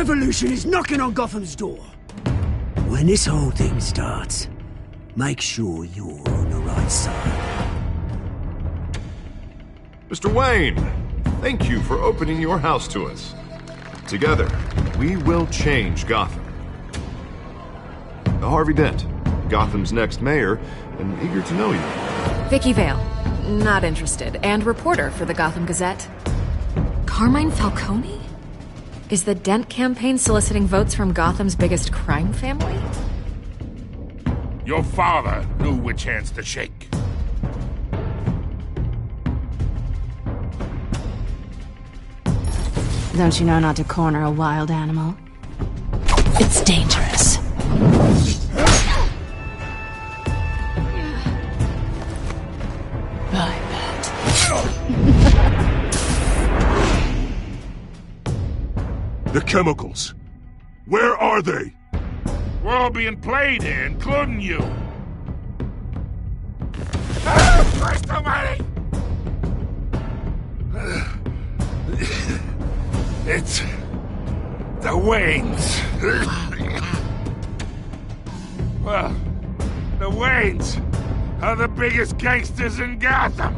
revolution is knocking on Gotham's door. When this whole thing starts, make sure you're on the right side. Mr. Wayne, thank you for opening your house to us. Together, we will change Gotham. Harvey Dent, Gotham's next mayor, and eager to know you. Vicky Vale, not interested, and reporter for the Gotham Gazette. Carmine Falcone? Is the Dent campaign soliciting votes from Gotham's biggest crime family? Your father knew which hands to shake. Don't you know not to corner a wild animal? It's dangerous. I bet. The chemicals. Where are they? We're all being played here, including you. Christ almighty! It's the Waynes. Well, the Waynes are the biggest gangsters in Gotham.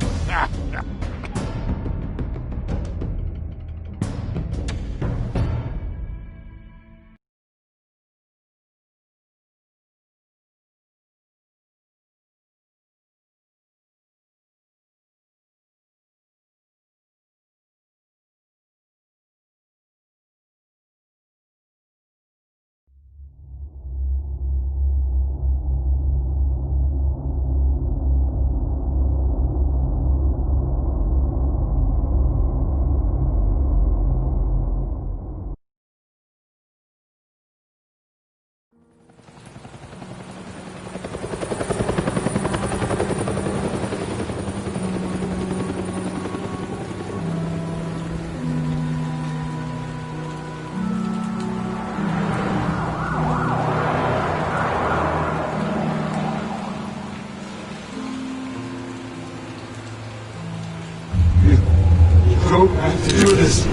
Don't have to do this.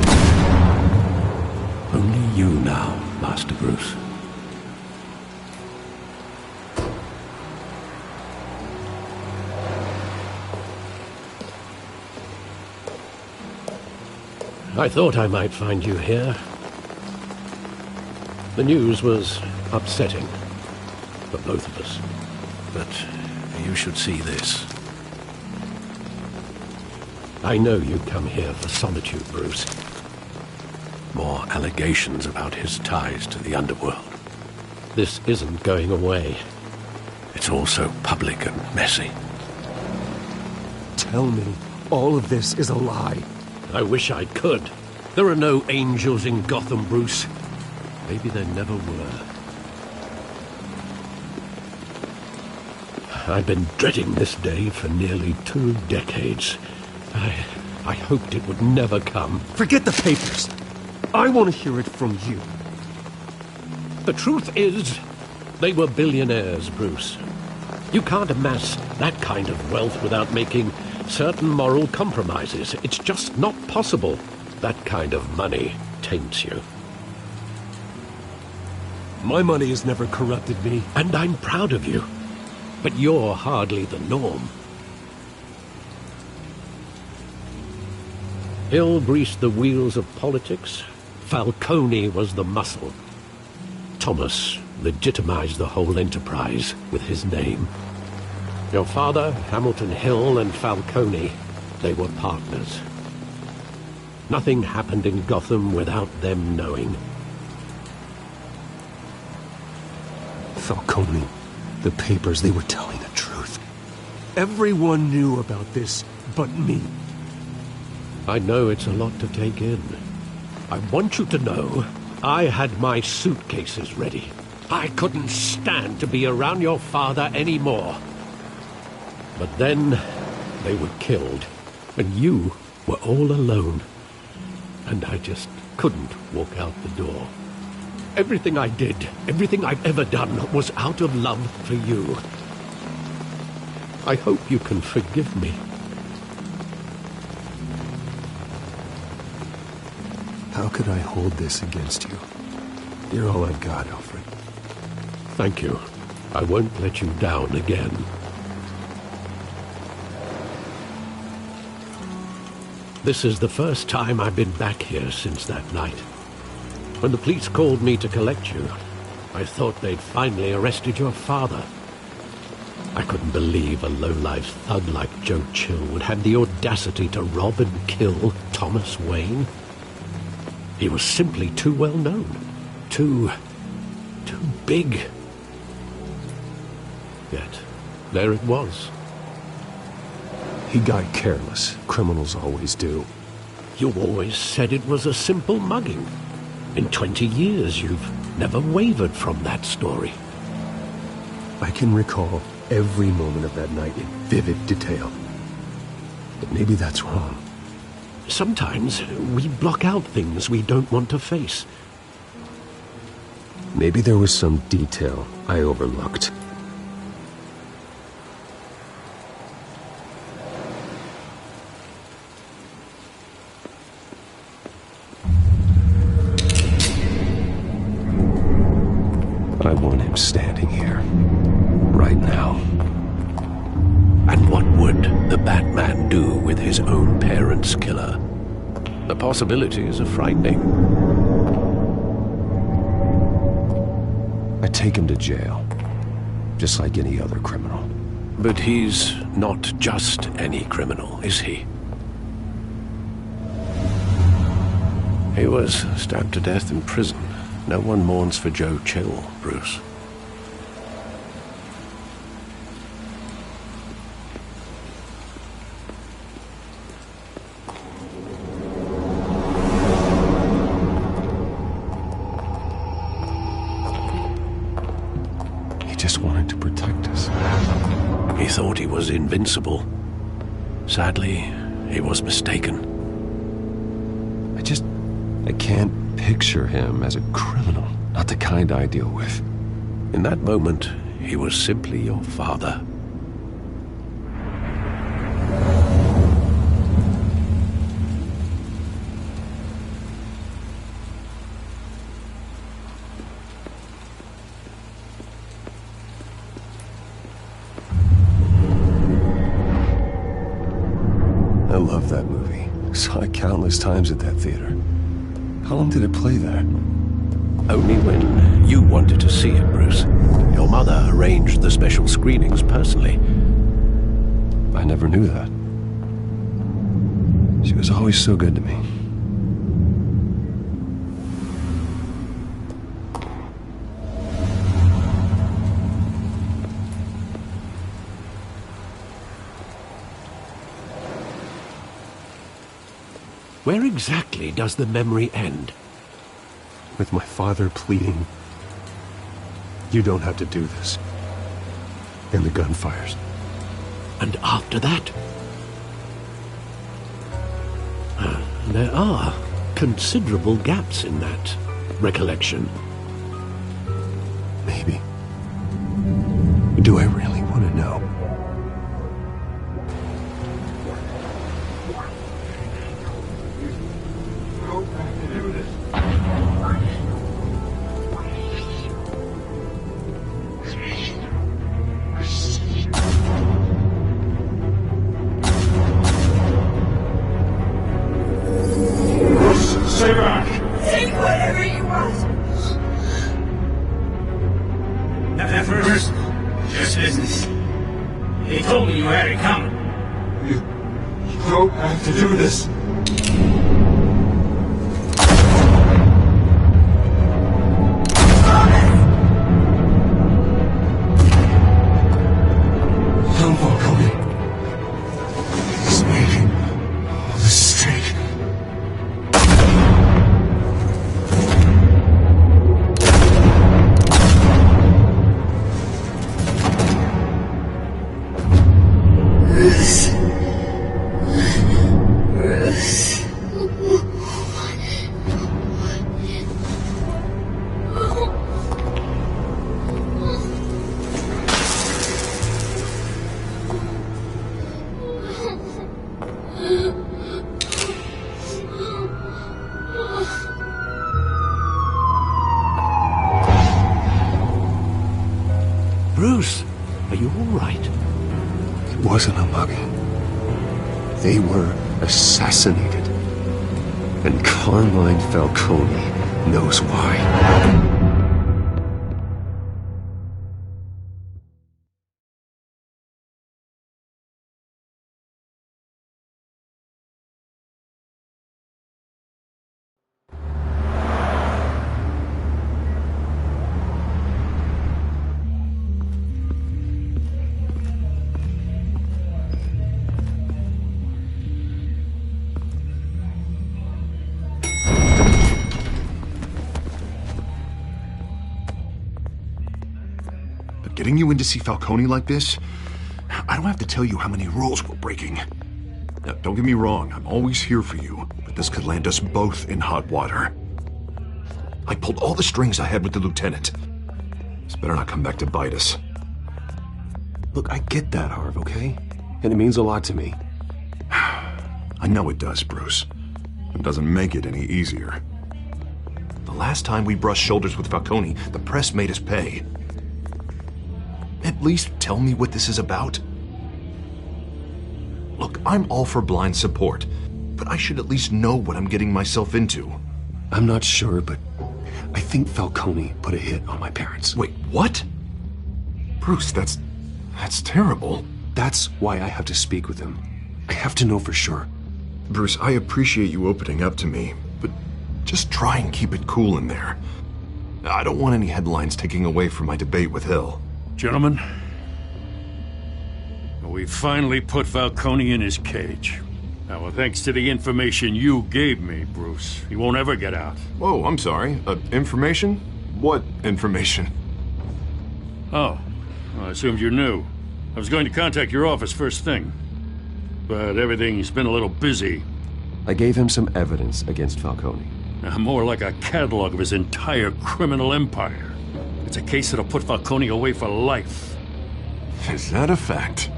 Only you now, Master Bruce. I thought I might find you here. The news was upsetting for both of us. But you should see this. I know you come here for solitude, Bruce. More allegations about his ties to the underworld. This isn't going away. It's all so public and messy. Tell me, all of this is a lie. I wish I could. There are no angels in Gotham, Bruce. Maybe there never were. I've been dreading this day for nearly 2 decades. I hoped it would never come. Forget the papers. I want to hear it from you. The truth is, they were billionaires, Bruce. You can't amass that kind of wealth without making certain moral compromises. It's just not possible. That kind of money taints you. My money has never corrupted me. And I'm proud of you. But you're hardly the norm. Hill greased the wheels of politics. Falcone was the muscle. Thomas legitimized the whole enterprise with his name. Your father, Hamilton Hill, and Falcone, they were partners. Nothing happened in Gotham without them knowing. Falcone, the papers, they were telling the truth. Everyone knew about this but me. I know it's a lot to take in. I want you to know I had my suitcases ready. I couldn't stand to be around your father anymore. But then they were killed, and you were all alone. And I just couldn't walk out the door. Everything I did, everything I've ever done, was out of love for you. I hope you can forgive me. How could I hold this against you? You're all I've got, Alfred. Thank you. I won't let you down again. This is the first time I've been back here since that night. When the police called me to collect you, I thought they'd finally arrested your father. I couldn't believe a low-life thug like Joe Chill would have the audacity to rob and kill Thomas Wayne. He was simply too well known. Too big. Yet, there it was. He got careless. Criminals always do. You always said it was a simple mugging. In 20 years, you've never wavered from that story. I can recall every moment of that night in vivid detail. But maybe that's wrong. Sometimes we block out things we don't want to face. Maybe there was some detail I overlooked. I want him standing here, right now. And what would the Batman do with his own parents' killer? The possibilities are frightening. I take him to jail, just like any other criminal. But he's not just any criminal, is he? He was stabbed to death in prison. No one mourns for Joe Chill, Bruce. He just wanted to protect us. He thought he was invincible. Sadly, he was mistaken. I can't picture him as a criminal, not the kind I deal with. In that moment, he was simply your father. I love that movie. Saw it countless times at that theater. How long did it play there? Only when you wanted to see it, Bruce. Your mother arranged the special screenings personally. I never knew that. She was always so good to me. Where exactly does the memory end? With my father pleading, "You don't have to do this." And the gun fires. And after that? There are considerable gaps in that recollection. Maybe. Do I really want to know? Stay back! Take whatever you want! At first, just business. They told me you had it coming. You don't have to do this. Young Falcone. He's made a mistake. Bruce, are you all right? It wasn't a mugging. They were assassinated. And Carmine Falcone knows why. Getting you in to see Falcone like this? I don't have to tell you how many rules we're breaking. Now, don't get me wrong, I'm always here for you, but this could land us both in hot water. I pulled all the strings I had with the lieutenant. This better not come back to bite us. Look, I get that, Harv, okay? And it means a lot to me. I know it does, Bruce. It doesn't make it any easier. The last time we brushed shoulders with Falcone, the press made us pay. At least tell me what this is about. Look, I'm all for blind support, but I should at least know what I'm getting myself into. I'm not sure, but I think Falcone put a hit on my parents. Wait, what? Bruce, that's terrible. That's why I have to speak with him. I have to know for sure. Bruce, I appreciate you opening up to me, but just try and keep it cool in there. I don't want any headlines taking away from my debate with Hill. Gentlemen, we finally put Falcone in his cage. Now, well, thanks to the information you gave me, Bruce, he won't ever get out. Whoa, I'm sorry. Information? What information? Oh, well, I assumed you knew. I was going to contact your office first thing, but everything's been a little busy. I gave him some evidence against Falcone. Now, more like a catalog of his entire criminal empire. It's a case that'll put Falcone away for life. Is that a fact?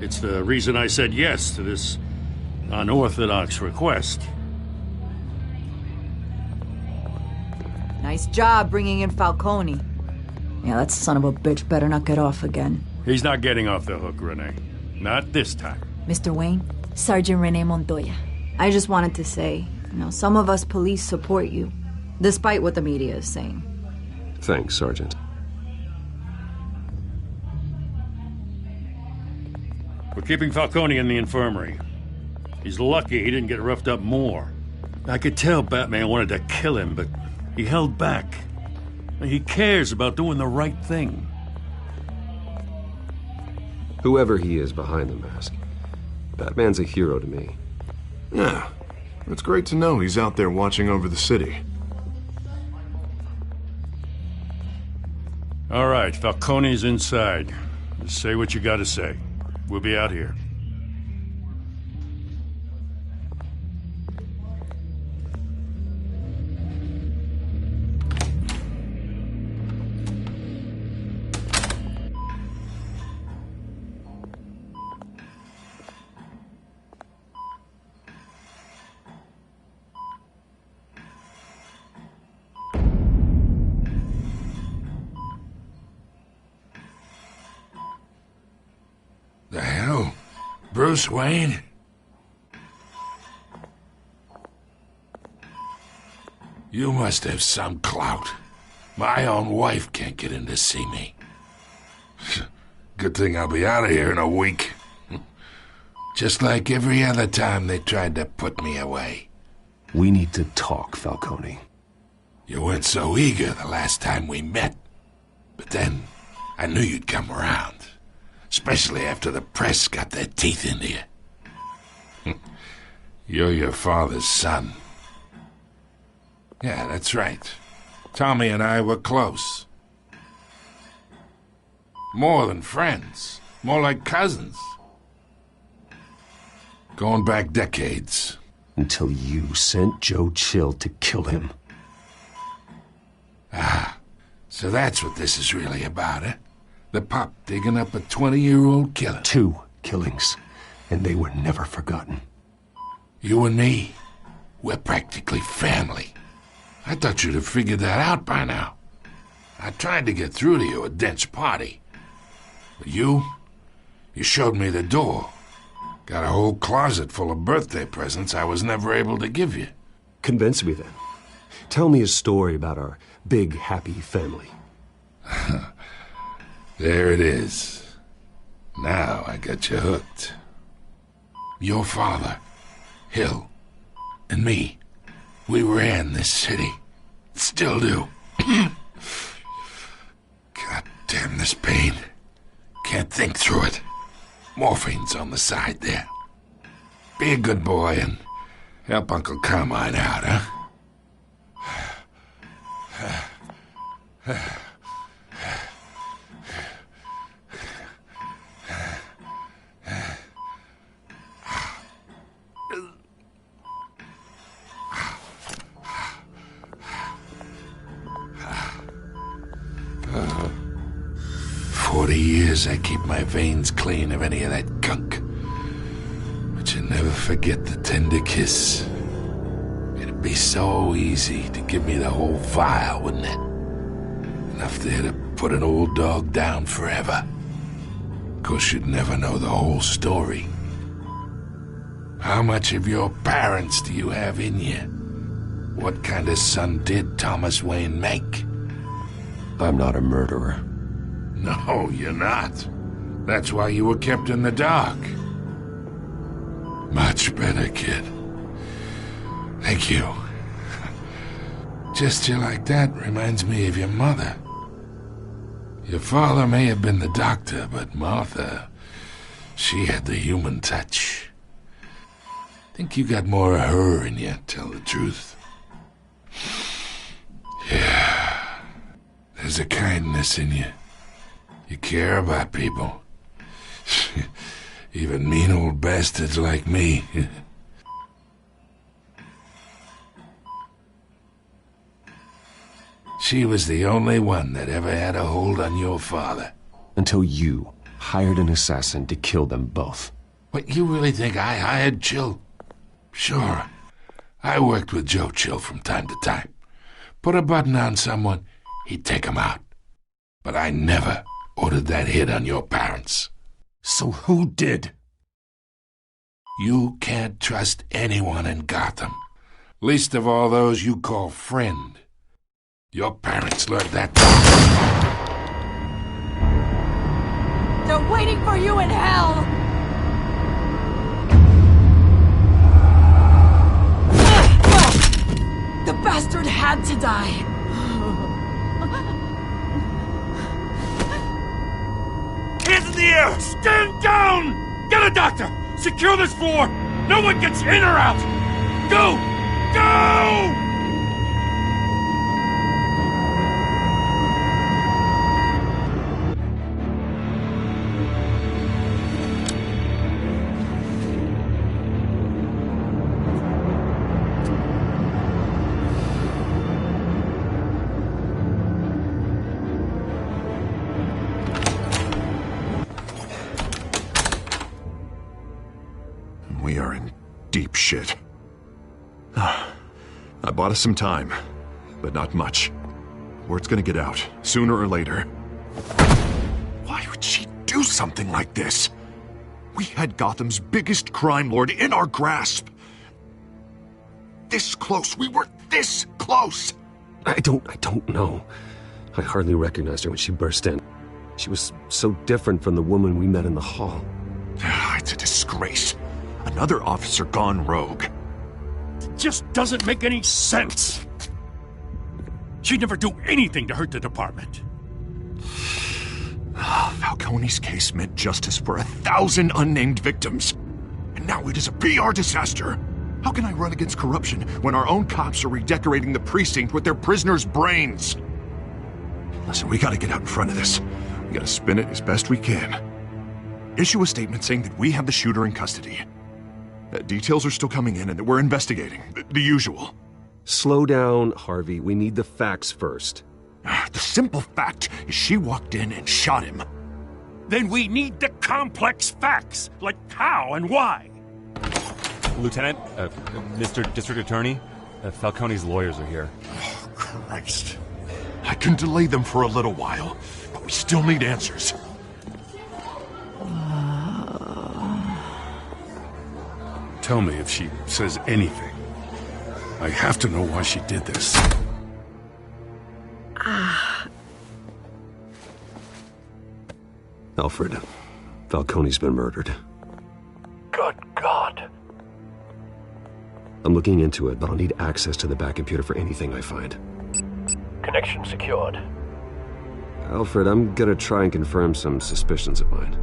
It's the reason I said yes to this unorthodox request. Nice job bringing in Falcone. Yeah, that son of a bitch better not get off again. He's not getting off the hook, Renee. Not this time. Mr. Wayne, Sergeant Renee Montoya. I just wanted to say, some of us police support you, despite what the media is saying. Thanks, Sergeant. We're keeping Falcone in the infirmary. He's lucky he didn't get roughed up more. I could tell Batman wanted to kill him, but he held back. He cares about doing the right thing. Whoever he is behind the mask, Batman's a hero to me. Yeah, it's great to know he's out there watching over the city. All right, Falcone's inside. Just say what you gotta say. We'll be out here. The hell? Bruce Wayne? You must have some clout. My own wife can't get in to see me. Good thing I'll be out of here in a week. Just like every other time they tried to put me away. We need to talk, Falcone. You weren't so eager the last time we met. But then, I knew you'd come around. Especially after the press got their teeth into you. You're your father's son. Yeah, that's right. Tommy and I were close. More than friends. More like cousins. Going back decades. Until you sent Joe Chill to kill him. Ah, so that's what this is really about, eh? The pup digging up a 20-year-old killer. 2 killings, and they were never forgotten. You and me, we're practically family. I thought you'd have figured that out by now. I tried to get through to you at Dent's party, You showed me the door. Got a whole closet full of birthday presents I was never able to give you. Convince me then. Tell me a story about our big, happy family. There it is. Now I got you hooked. Your father, Hill, and me, we ran this city. Still do. God damn this pain. Can't think through it. Morphine's on the side there. Be a good boy and help Uncle Carmine out, huh? 40 years I keep my veins clean of any of that gunk. But you never forget the tender kiss. It'd be so easy to give me the whole vial, wouldn't it? Enough there to put an old dog down forever. Of course, you'd never know the whole story. How much of your parents do you have in you? What kind of son did Thomas Wayne make? I'm not a murderer. No, you're not. That's why you were kept in the dark. Much better, kid. Thank you. Gesture like that reminds me of your mother. Your father may have been the doctor, but Martha, she had the human touch. Think you got more of her in you, tell the truth. Yeah. There's a kindness in you. You care about people. Even mean old bastards like me. She was the only one that ever had a hold on your father. Until you hired an assassin to kill them both. What, you really think I hired Chill? Sure. I worked with Joe Chill from time to time. Put a button on someone, he'd take him out. But I never ordered that hit on your parents. So who did? You can't trust anyone in Gotham. Least of all those you call friend. Your parents learned that. They're waiting for you in hell! The bastard had to die. Hands in the air! Stand down! Get a doctor! Secure this floor! No one gets in or out! Go! Go! We are in deep shit. I bought us some time, but not much. Word's gonna get out, sooner or later. Why would she do something like this? We had Gotham's biggest crime lord in our grasp. This close. We were this close. I don't know. I hardly recognized her when she burst in. She was so different from the woman we met in the hall. It's a disgrace. Another officer gone rogue. It just doesn't make any sense. She'd never do anything to hurt the department. Falcone's case meant justice for 1,000 unnamed victims. And now it is a PR disaster. How can I run against corruption when our own cops are redecorating the precinct with their prisoners' brains? Listen, we gotta get out in front of this. We gotta spin it as best we can. Issue a statement saying that we have the shooter in custody. Details are still coming in and that we're investigating. The usual. Slow down, Harvey. We need the facts first. The simple fact is she walked in and shot him. Then we need the complex facts, like how and why. Lieutenant, Mr. District Attorney, Falcone's lawyers are here. Oh, Christ. I can delay them for a little while, but we still need answers. tell me if she says anything. I have to know why she did this. Alfred, Falcone's been murdered. Good God. I'm looking into it, but I'll need access to the back computer for anything I find. Connection secured. Alfred, I'm gonna try and confirm some suspicions of mine.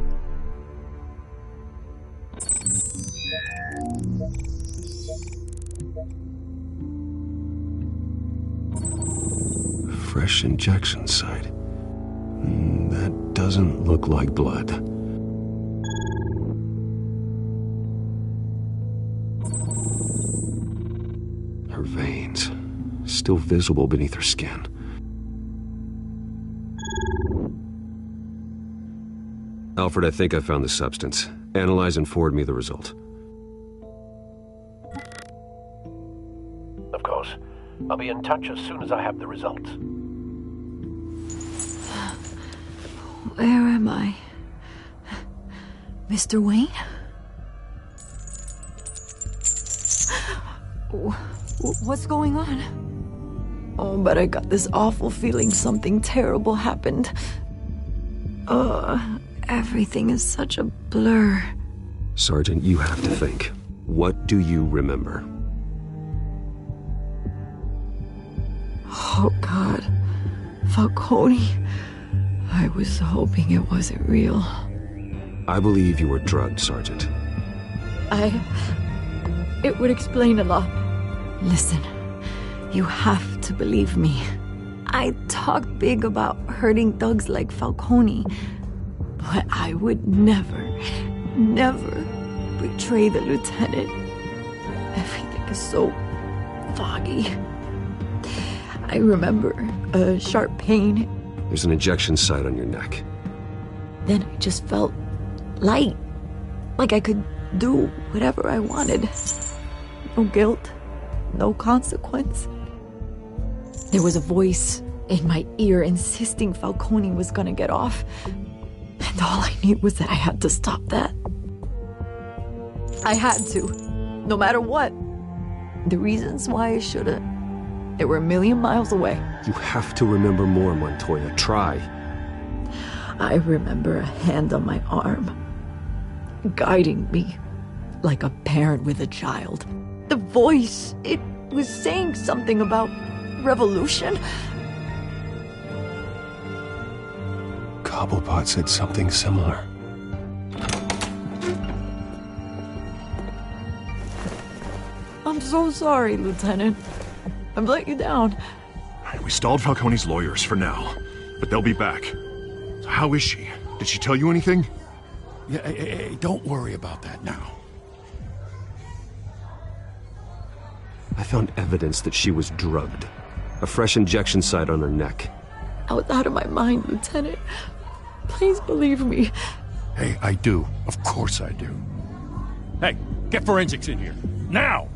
Fresh injection site. That doesn't look like blood. Her veins, still visible beneath her skin. Alfred, I think I found the substance. Analyze and forward me the result. Of course. I'll be in touch as soon as I have the results. Where am I? Mr. Wayne? What's going on? Oh, but I got this awful feeling something terrible happened. Everything is such a blur. Sergeant, you have to think. What do you remember? Oh, God. Falcone. I was hoping it wasn't real. I believe you were drugged, Sergeant. It would explain a lot. Listen, you have to believe me. I talk big about hurting thugs like Falcone, but I would never betray the lieutenant. Everything is so foggy. I remember a sharp pain. There's an injection site on your neck. Then I just felt light, like I could do whatever I wanted. No guilt, no consequence. There was a voice in my ear insisting Falcone was gonna get off. And all I knew was that I had to stop that. I had to, no matter what. The reasons why I shouldn't, they were a million miles away. You have to remember more, Montoya. Try. I remember a hand on my arm, guiding me like a parent with a child. The voice, it was saying something about revolution. Cobblepot said something similar. I'm so sorry, Lieutenant. I've let you down. We stalled Falcone's lawyers for now, but they'll be back. So how is she? Did she tell you anything? Yeah, hey, don't worry about that now. I found evidence that she was drugged. A fresh injection site on her neck. I was out of my mind, Lieutenant. Please believe me. Hey, I do. Of course I do. Hey, get forensics in here. Now!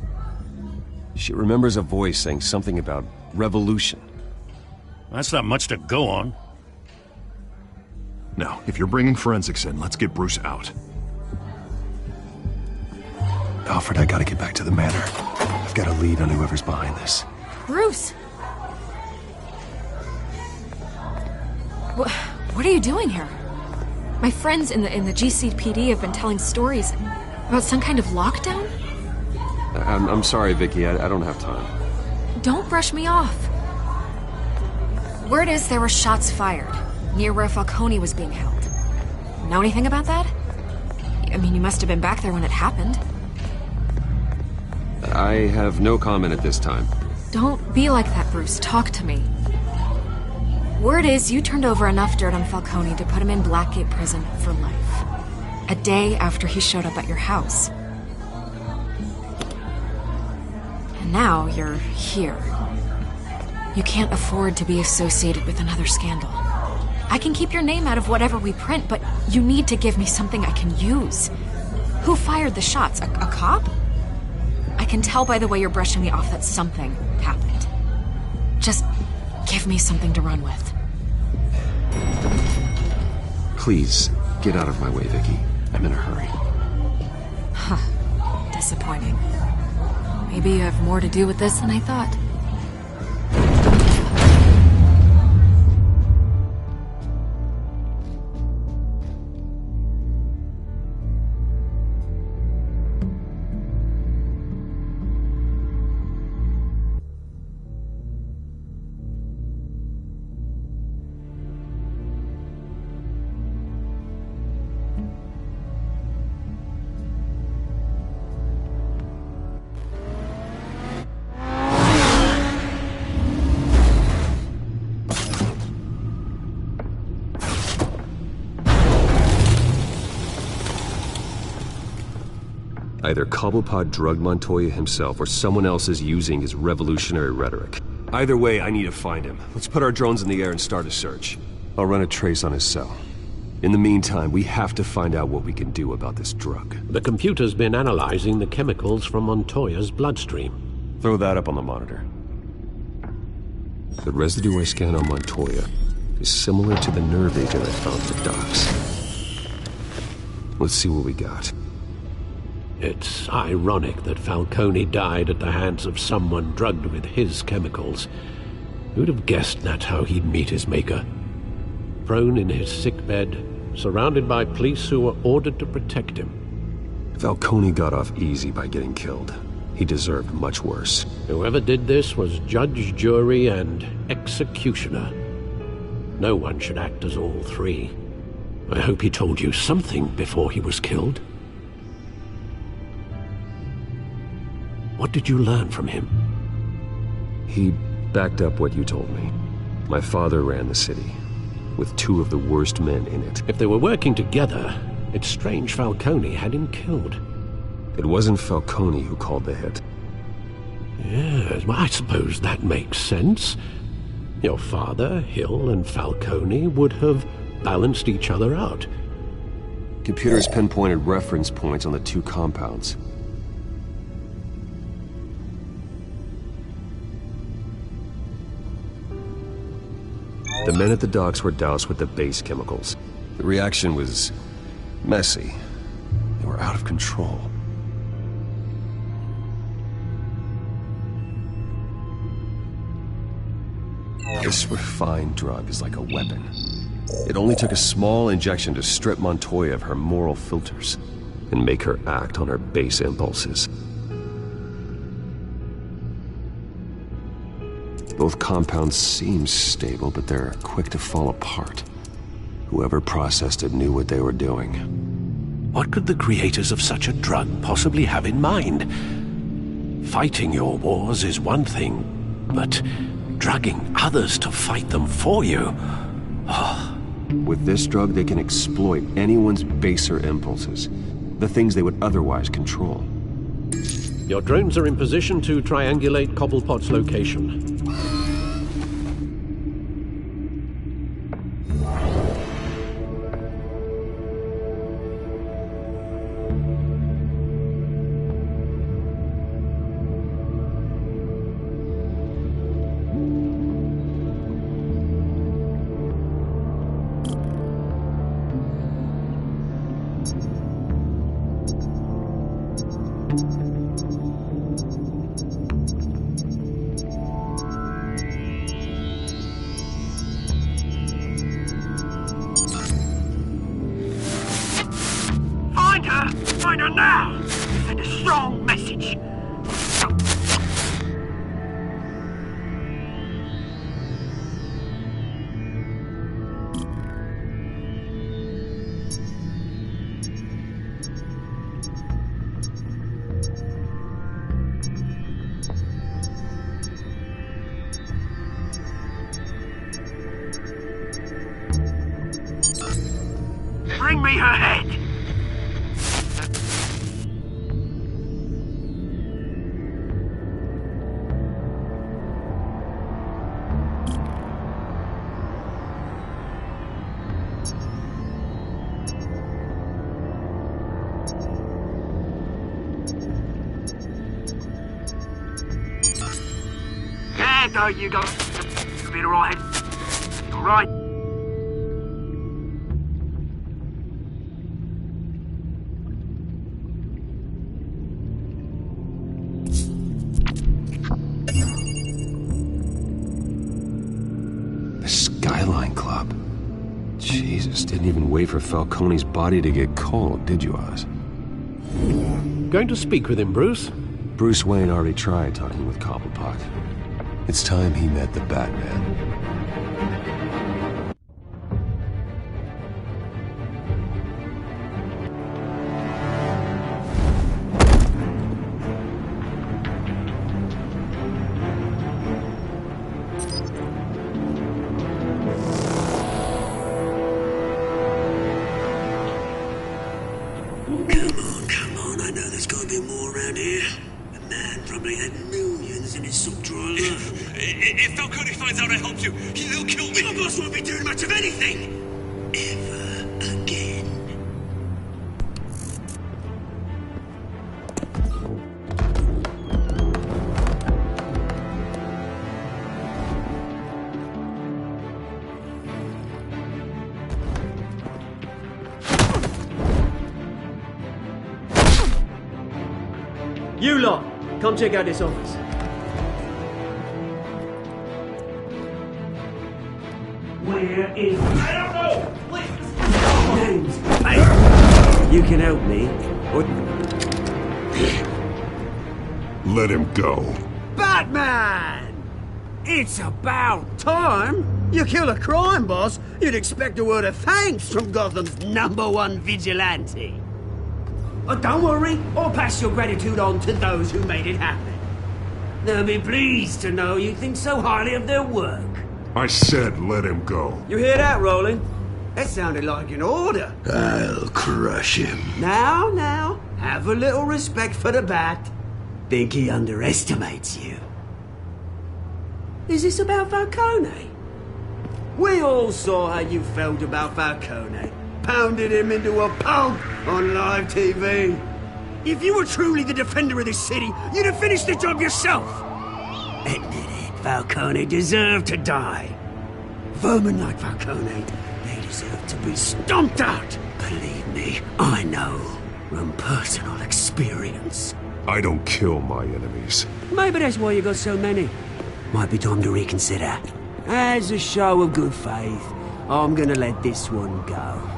She remembers a voice saying something about revolution. That's not much to go on. Now, if you're bringing forensics in, let's get Bruce out. Alfred, I gotta get back to the manor. I've got a lead on whoever's behind this. Bruce! What are you doing here? My friends in the GCPD have been telling stories about some kind of lockdown? I'm sorry, Vicky. I don't have time. Don't brush me off. Word is there were shots fired near where Falcone was being held. Know anything about that? I mean, you must have been back there when it happened. I have no comment at this time. Don't be like that, Bruce. Talk to me. Word is you turned over enough dirt on Falcone to put him in Blackgate Prison for life. A day after he showed up at your house. And now you're here. You can't afford to be associated with another scandal. I can keep your name out of whatever we print, but you need to give me something I can use. Who fired the shots? A cop? I can tell by the way you're brushing me off that something happened. Just give me something to run with. Please, get out of my way, Vicky. I'm in a hurry. Huh. disappointing. Maybe you have more to do with this than I thought. Either Cobblepot drugged Montoya himself, or someone else is using his revolutionary rhetoric. Either way, I need to find him. Let's put our drones in the air and start a search. I'll run a trace on his cell. In the meantime, we have to find out what we can do about this drug. The computer's been analyzing the chemicals from Montoya's bloodstream. Throw that up on the monitor. The residue I scan on Montoya is similar to the nerve agent I found at the docks. Let's see what we got. It's ironic that Falcone died at the hands of someone drugged with his chemicals. Who'd have guessed that's how he'd meet his maker? Prone in his sickbed, surrounded by police who were ordered to protect him. Falcone got off easy by getting killed. He deserved much worse. Whoever did this was judge, jury, and executioner. No one should act as all three. I hope he told you something before he was killed. What did you learn from him? He backed up what you told me. My father ran the city, with two of the worst men in it. If they were working together, it's strange Falcone had him killed. It wasn't Falcone who called the hit. Yes, well, I suppose that makes sense. Your father, Hill, and Falcone would have balanced each other out. Computers pinpointed reference points on the two compounds. The men at the docks were doused with the base chemicals. The reaction was messy. They were out of control. This refined drug is like a weapon. It only took a small injection to strip Montoya of her moral filters and make her act on her base impulses. Both compounds seem stable, but they're quick to fall apart. Whoever processed it knew what they were doing. What could the creators of such a drug possibly have in mind? Fighting your wars is one thing, but drugging others to fight them for you? Oh. With this drug, they can exploit anyone's baser impulses, the things they would otherwise control. Your drones are in position to triangulate Cobblepot's location. Find her now! Send a strong message! Bring me her head! There you go. You'll be alright. Alright. nightclub. Jesus, didn't even wait for Falcone's body to get cold, did you, Oz? Going to speak with him, Bruce? Bruce Wayne already tried talking with Cobblepot. It's time he met the Batman. Come on, I know there's gotta be more around here. The man probably had millions in his sock drawer alone. If Falcone finds out I helped you, he'll kill me! Your boss won't be doing much of anything! Ever again. You lot, come check out this office. Where is... I don't know! Please! Names. Hey, you can help me. Or... Let him go. Batman! It's about time! You kill a crime boss, you'd expect a word of thanks from Gotham's #1 vigilante. Oh, don't worry, I'll pass your gratitude on to those who made it happen. They'll be pleased to know you think so highly of their work. I said let him go. You hear that, Roland? That sounded like an order. I'll crush him. Now, have a little respect for the Bat. Think he underestimates you. Is this about Falcone? We all saw how you felt about Falcone. Pounded him into a pulp on live TV. If you were truly the defender of this city, you'd have finished the job yourself. Admit it, Falcone deserved to die. Vermin like Falcone, they deserve to be stomped out. Believe me, I know from personal experience. I don't kill my enemies. Maybe that's why you got so many. Might be time to reconsider. As a show of good faith, I'm gonna let this one go.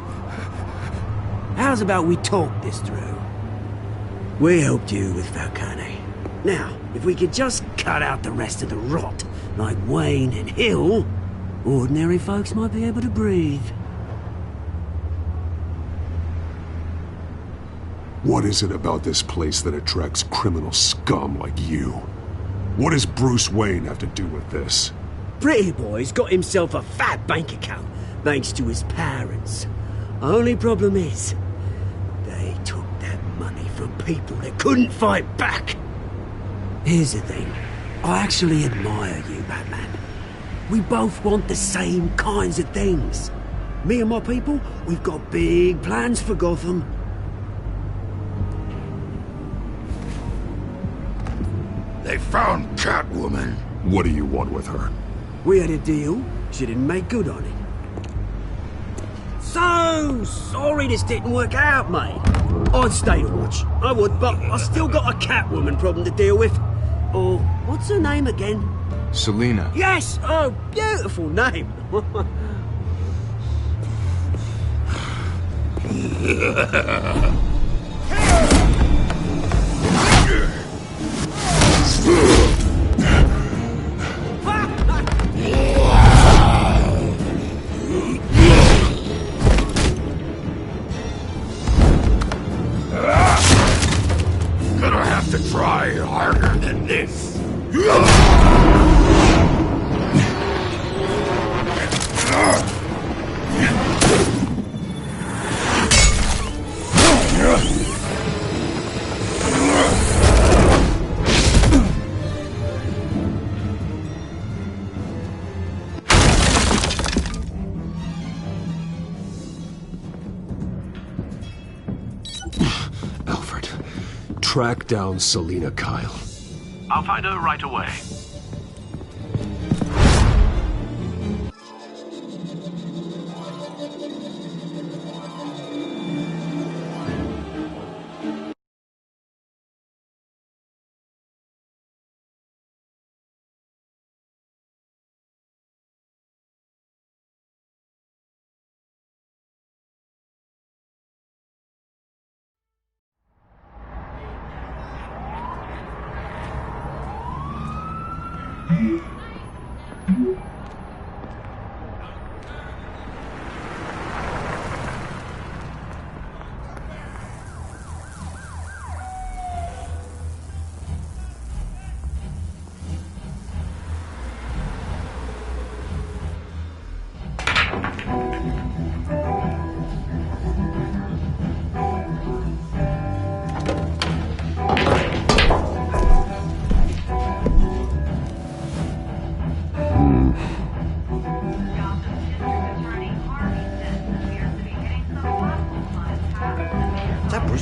How's about we talk this through? We helped you with Falcone. Now, if we could just cut out the rest of the rot, like Wayne and Hill, ordinary folks might be able to breathe. What is it about this place that attracts criminal scum like you? What does Bruce Wayne have to do with this? Pretty Boy's got himself a fat bank account, thanks to his parents. Only problem is, they took that money from people that couldn't fight back. Here's the thing. I actually admire you, Batman. We both want the same kinds of things. Me and my people, we've got big plans for Gotham. They found Catwoman. What do you want with her? We had a deal. She didn't make good on it. So sorry this didn't work out, mate. I'd stay to watch. I would, but I still got a Catwoman problem to deal with. Or, what's her name again? Selina. Yes! Oh, beautiful name. Gonna have to try harder than this. Alfred, track down Selina Kyle. I'll find her right away.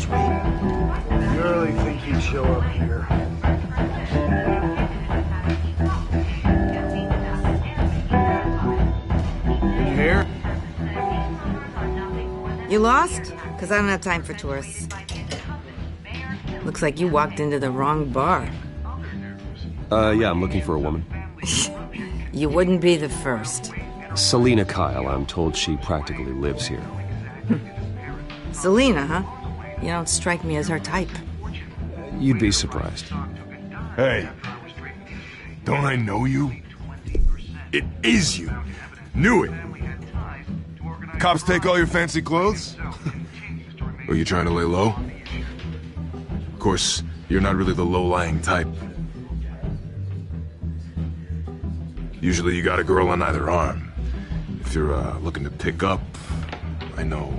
sweet. You really think he'd show up here? In here? You lost? Because I don't have time for tourists. Looks like you walked into the wrong bar. Yeah, I'm looking for a woman. You wouldn't be the first. Selina Kyle, I'm told she practically lives here. Selina, huh? You don't strike me as her type. You'd be surprised. Hey, don't I know you? It is you. Knew it. Cops take all your fancy clothes? Are you trying to lay low? Of course, you're not really the low-lying type. Usually you got a girl on either arm. If you're looking to pick up, I know.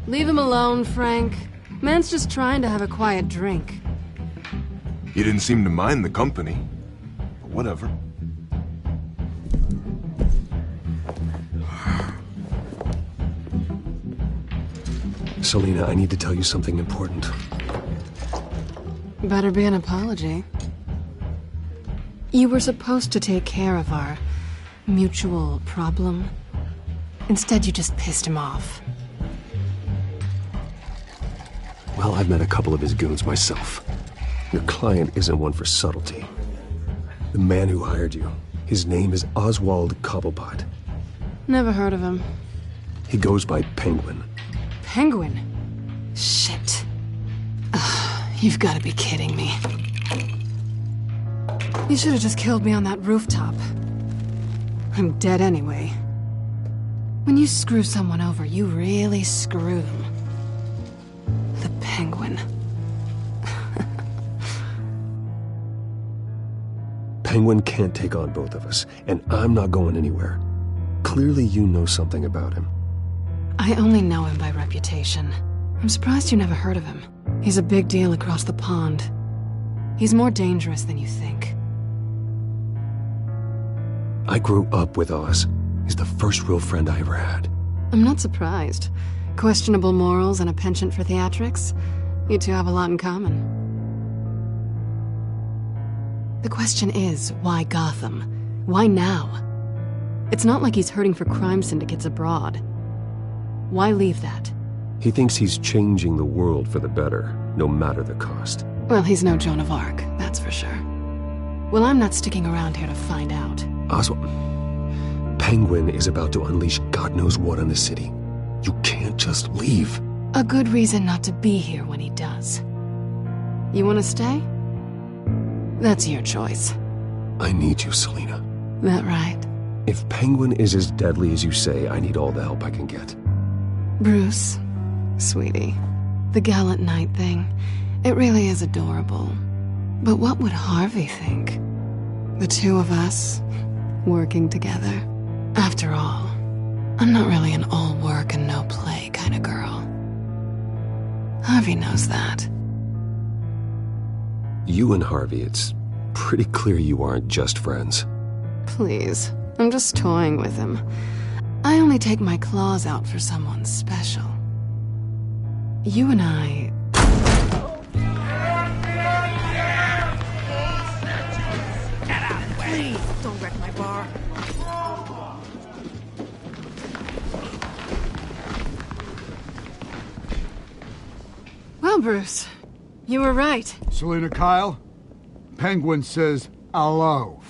Leave him alone, Frank. Man's just trying to have a quiet drink. You didn't seem to mind the company. But whatever. Selina, I need to tell you something important. Better be an apology. You were supposed to take care of our mutual problem. Instead, you just pissed him off. Well, I've met a couple of his goons myself. Your client isn't one for subtlety. The man who hired you, his name is Oswald Cobblepot. Never heard of him. He goes by Penguin. Penguin? Shit. Ugh, you've got to be kidding me. You should have just killed me on that rooftop. I'm dead anyway. When you screw someone over, you really screw them. The Penguin. Penguin can't take on both of us, and I'm not going anywhere. Clearly you know something about him. I only know him by reputation. I'm surprised you never heard of him. He's a big deal across the pond. He's more dangerous than you think. I grew up with Oz. He's the first real friend I ever had. I'm not surprised. Questionable morals and a penchant for theatrics. You two have a lot in common. The question is, why Gotham? Why now? It's not like he's hurting for crime syndicates abroad. Why leave that? He thinks he's changing the world for the better, no matter the cost. Well, he's no Joan of Arc, that's for sure. Well, I'm not sticking around here to find out. Oswald, Penguin is about to unleash God knows what on the city. You can't just leave. A good reason not to be here when he does. You want to stay? That's your choice. I need you, Selina. That right? If Penguin is as deadly as you say, I need all the help I can get. Bruce, sweetie, the gallant knight thing, it really is adorable. But what would Harvey think? The two of us, working together. After all, I'm not really an all work and no play kind of girl. Harvey knows that. You and Harvey, it's pretty clear you aren't just friends. Please, I'm just toying with him. I only take my claws out for someone special. You and I... Please, don't wreck my bar. Well, Bruce, you were right. Selina Kyle, Penguin says hello.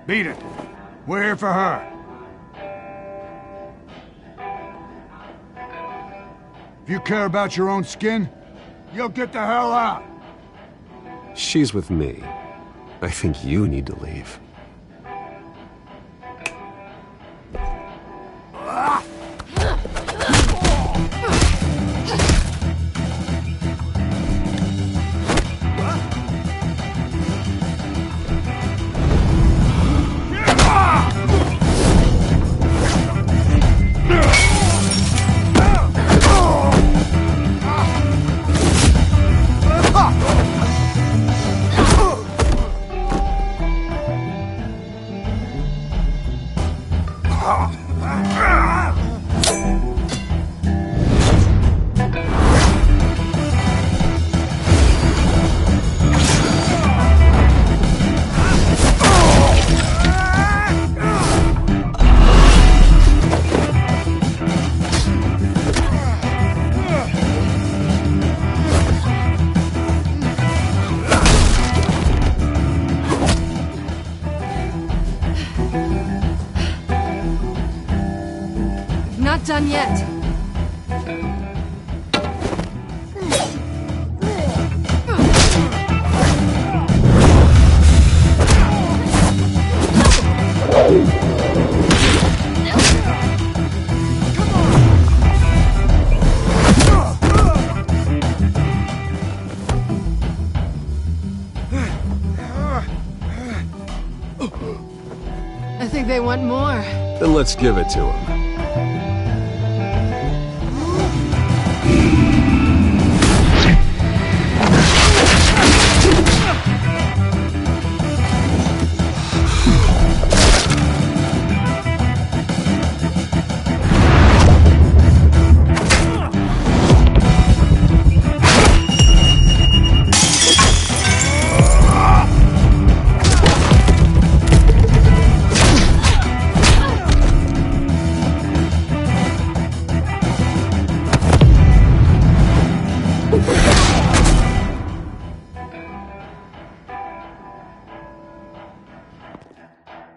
Beat it. We're here for her. If you care about your own skin, you'll get the hell out. She's with me. I think you need to leave. not done yet. I think they want more. Then let's give it to him.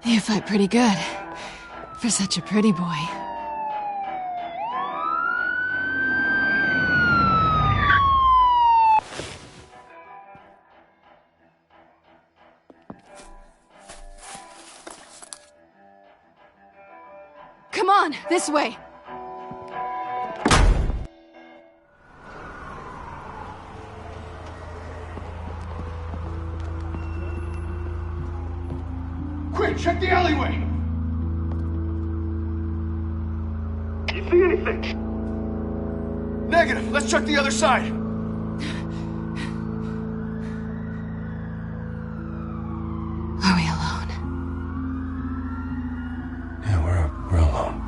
You fight pretty good. For such a pretty boy. Come on, this way. Quick, check the alleyway! You see anything? Negative. Let's check the other side. Are we alone? Yeah, we're alone.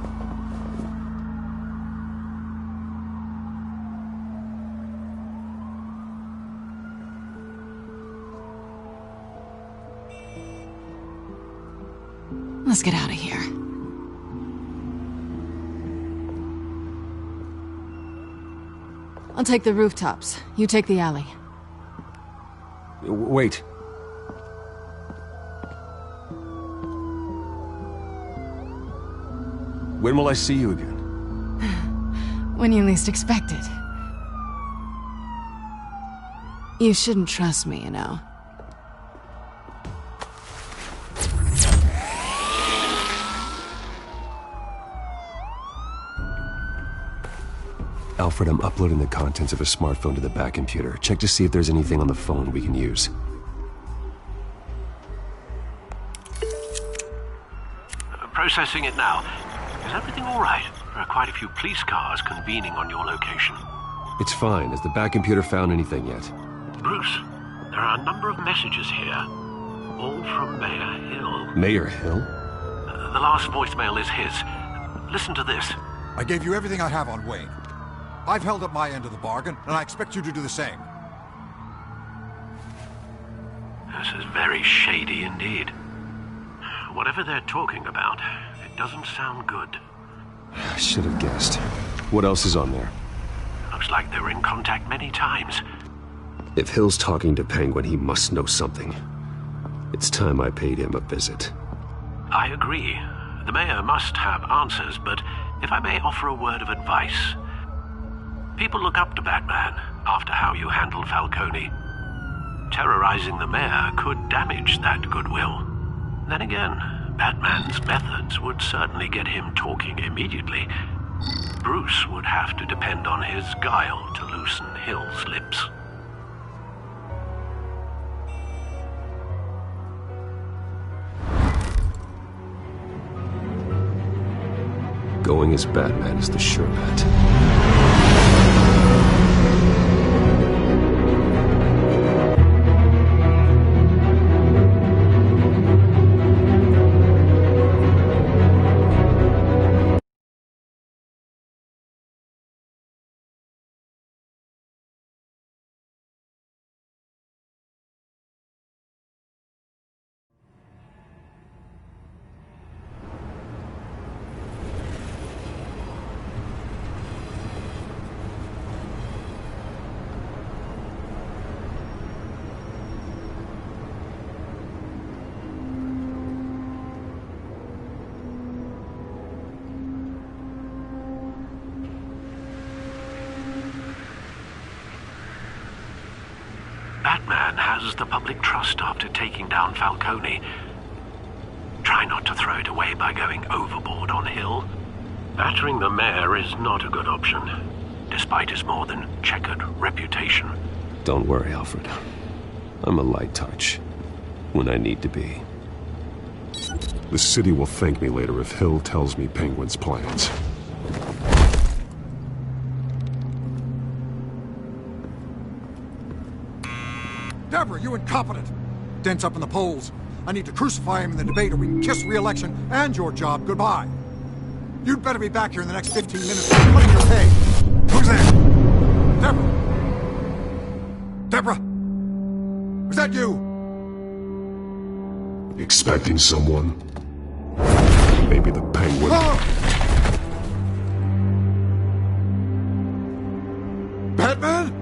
Let's get out of here. I'll take the rooftops. You take the alley. Wait. When will I see you again? When you least expect it. You shouldn't trust me, you know. Alfred, I'm uploading the contents of a smartphone to the back computer. Check to see if there's anything on the phone we can use. Processing it now. Is everything all right? There are quite a few police cars convening on your location. It's fine. Has the back computer found anything yet? Bruce, there are a number of messages here. All from Mayor Hill. Mayor Hill? The last voicemail is his. Listen to this. I gave you everything I have on Wayne. I've held up my end of the bargain, and I expect you to do the same. This is very shady indeed. Whatever they're talking about, it doesn't sound good. I should have guessed. What else is on there? Looks like they were in contact many times. If Hill's talking to Penguin, he must know something. It's time I paid him a visit. I agree. The mayor must have answers, but if I may offer a word of advice. People look up to Batman after how you handled Falcone. Terrorizing the mayor could damage that goodwill. Then again, Batman's methods would certainly get him talking immediately. Bruce would have to depend on his guile to loosen Hill's lips. Going as Batman is the sure bet. has the public trust after taking down Falcone? Try not to throw it away by going overboard on Hill. Battering the mayor is not a good option, despite his more than checkered reputation. Don't worry, Alfred. I'm a light touch. When I need to be. The city will thank me later if Hill tells me Penguin's plans. Deborah, you incompetent! Dent's up in the polls. I need to crucify him in the debate or we can kiss re-election and your job goodbye. You'd better be back here in the next 15 minutes or cutting your pay. Who's there? Deborah? Deborah? Was that you? Expecting someone? Maybe the Penguin. Batman?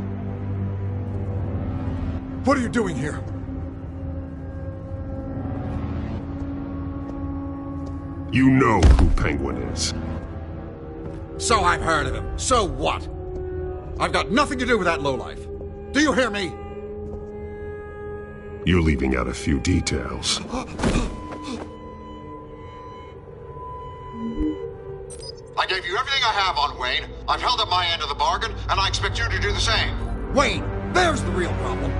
What are you doing here? You know who Penguin is. So I've heard of him. So what? I've got nothing to do with that lowlife. Do you hear me? You're leaving out a few details. I gave you everything I have on Wayne. I've held up my end of the bargain, and I expect you to do the same. Wayne, there's the real problem.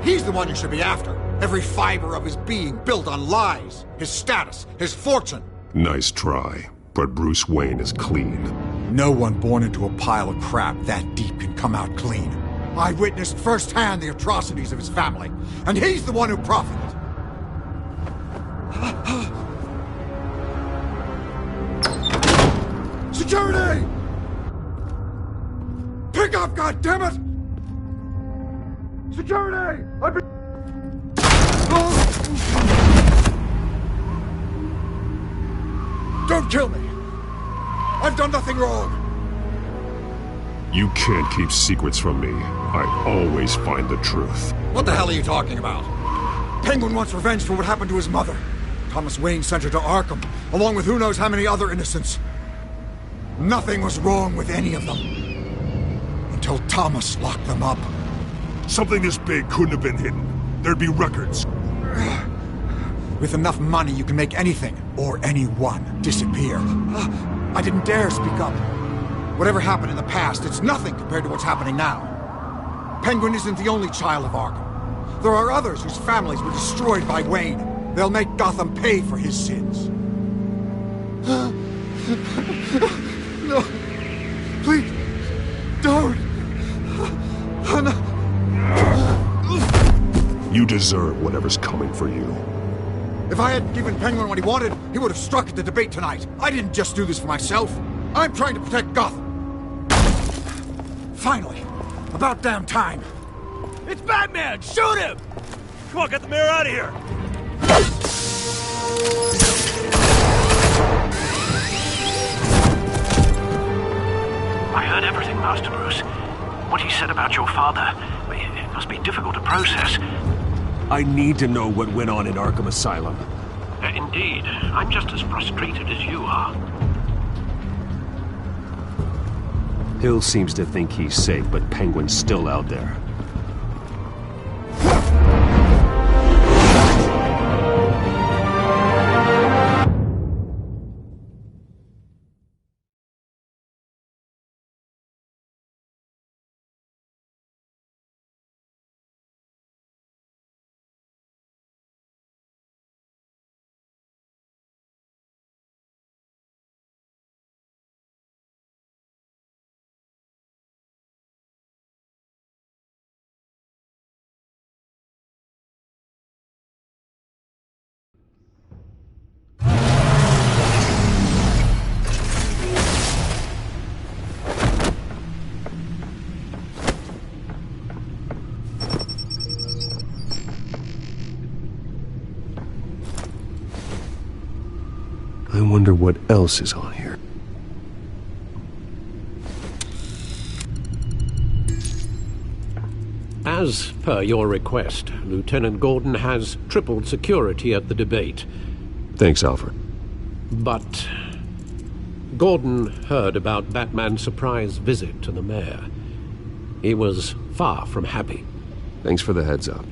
He's the one you should be after. Every fiber of his being built on lies, his status, his fortune. Nice try, but Bruce Wayne is clean. No one born into a pile of crap that deep can come out clean. I witnessed firsthand the atrocities of his family, and he's the one who profited. Security! Pick up, goddammit! Security! Don't kill me! I've done nothing wrong! You can't keep secrets from me. I always find the truth. What the hell are you talking about? Penguin wants revenge for what happened to his mother. Thomas Wayne sent her to Arkham, along with who knows how many other innocents. Nothing was wrong with any of them. Until Thomas locked them up. Something this big couldn't have been hidden. There'd be records. With enough money, you can make anything, or anyone, disappear. I didn't dare speak up. Whatever happened in the past, it's nothing compared to what's happening now. Penguin isn't the only child of Arkham. There are others whose families were destroyed by Wayne. They'll make Gotham pay for his sins. No. Please. Don't. No. You deserve whatever's coming for you. If I hadn't given Penguin what he wanted, he would have struck at the debate tonight. I didn't just do this for myself. I'm trying to protect Gotham. Finally. About damn time. It's Batman! Shoot him! Come on, get the mayor out of here! I heard everything, Master Bruce. What he said about your father, it must be difficult to process. I need to know what went on in Arkham Asylum. Indeed. I'm just as frustrated as you are. Hill seems to think he's safe, but Penguin's still out there. I wonder what else is on here. As per your request, Lieutenant Gordon has tripled security at the debate. Thanks, Alfred. But Gordon heard about Batman's surprise visit to the mayor. He was far from happy. Thanks for the heads up.